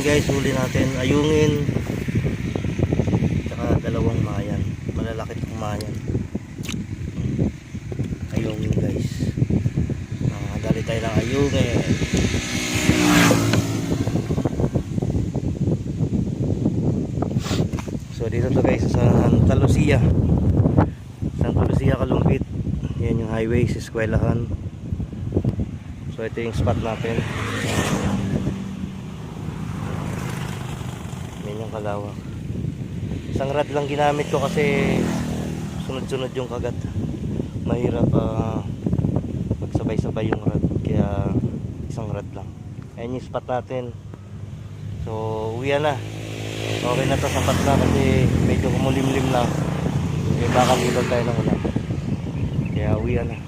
Ayan guys, huli natin ayungin tsaka dalawang mayan, malalaki itong mayan. Ayungin guys, dali tayo ng ayungin. So dito to guys sa Santa Lucia, Kalumpit. Yan yung highway sa eskwelahan. So ito yung spot natin. Yan yung kalawak. Isang rod lang ginamit ko kasi sunod-sunod yung kagat. Mahirap magsabay-sabay yung rod, kaya isang rod lang. Ayan yung spot natin. So uwi na. Okay na to, sapat na kasi medyo kumulimlim na. Baka dito tayo ng ulan. Kaya uwi na.